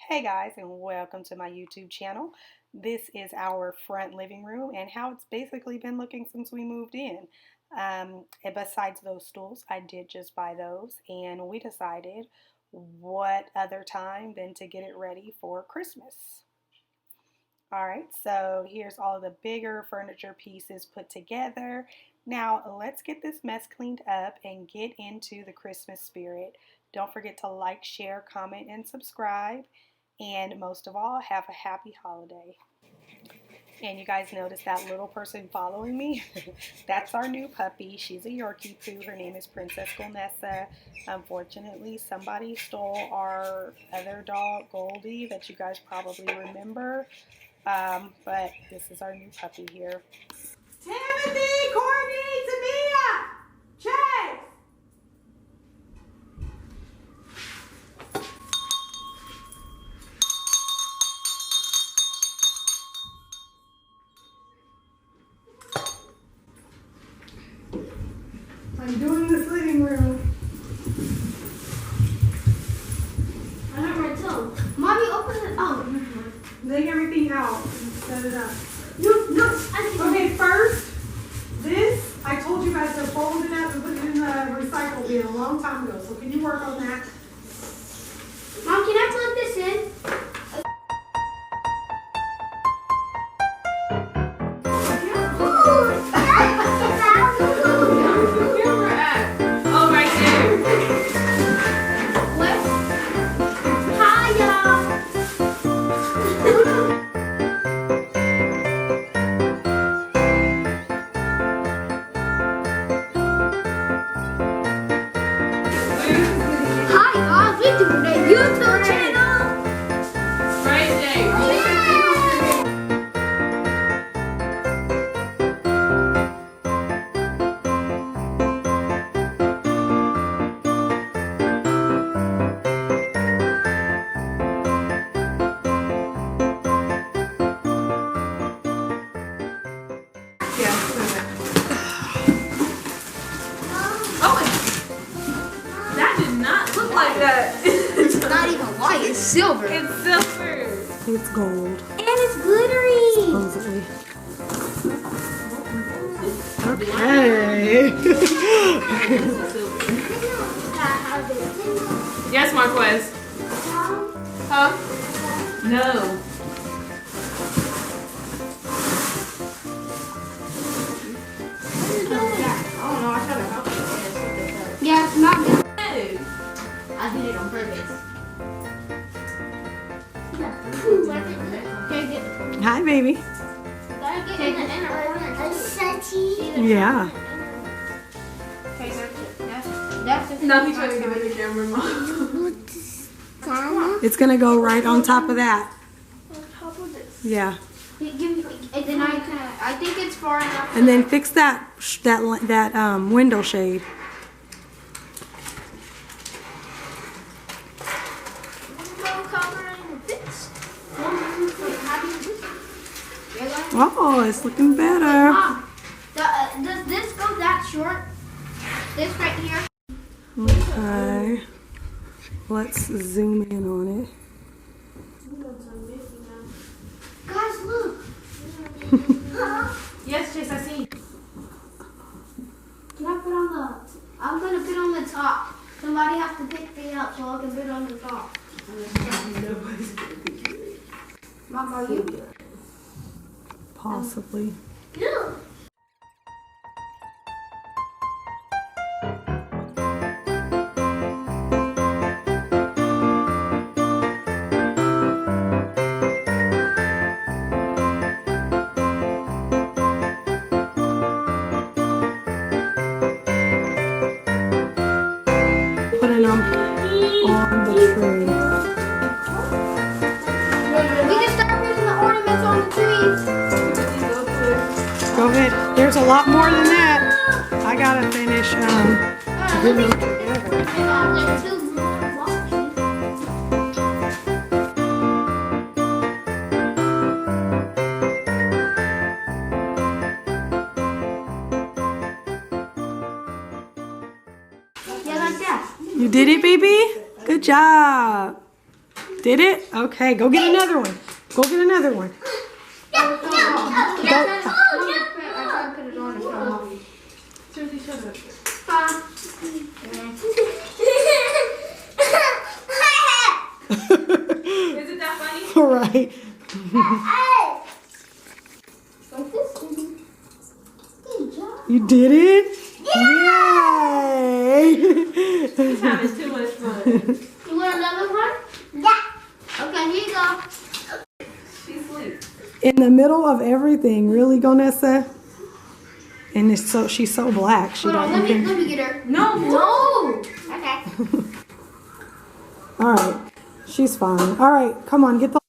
Hey guys, and welcome to my YouTube channel. This is our front living room and how it's basically been looking since we moved in. And besides those stools, I did just buy those, and we decided what other time than to get it ready for Christmas. All right, so here's all of the bigger furniture pieces put together. Now let's get this mess cleaned up and get into the Christmas spirit. Don't forget to like, share, comment, and subscribe. And most of all, have a happy holiday. And you guys notice that little person following me? That's our new puppy. She's a Yorkie poo. Her name is Princess Golnessa. Unfortunately, somebody stole our other dog, Goldie, that you guys probably remember. But this is our new puppy here. Timothy, Courtney, Tamia, Chase. I'm doing this living room. I have my toe. Mommy, open it. Oh, never mind. Lay everything out and set it up. No, Okay, first, this, I told you guys to fold it up and put it in the recycle bin a long time ago. So can you work on that? Mom, can I plug this in? YouTube channel. That did not look like that. It's not even white, it's silver. It's silver. It's gold, And it's glittery. supposedly. Okay. Yes, Marquez. Huh? No. Yeah, it's not good. Hey. I did it on purpose. Hi, baby. Yeah. No, he's trying to give it the camera, Mom. It's going to go right on top of that. Yeah. And then I think it's far enough. And then fix that window shade. Oh, it's looking better. Mom, does this go that short? This right here? Okay. Let's zoom in on it. Guys, look. Yes, Chase, I see. Can I put on the? I'm gonna put on the top. Somebody has to pick me up so I can put on the top. Mom, are you? Possibly. Yeah. Putting them on the tree. We can start putting the ornaments on the trees. Go ahead. There's a lot more than that. I gotta finish. Putting them together. Yeah, like that. You did it, baby. Good job. Did it? Okay, go get another one. Go get another one. I tried to put it on and fell off. Susie, shut up. Is it that funny? All right. You did it? Yay! He's having too much fun. You want another one? Yeah. Okay, here you go. She's asleep. In the middle of everything, really, Gonessa? And it's so she's so black. She Hold on, don't even. let me get her. No. Okay. All right, she's fine. All right, come on, get the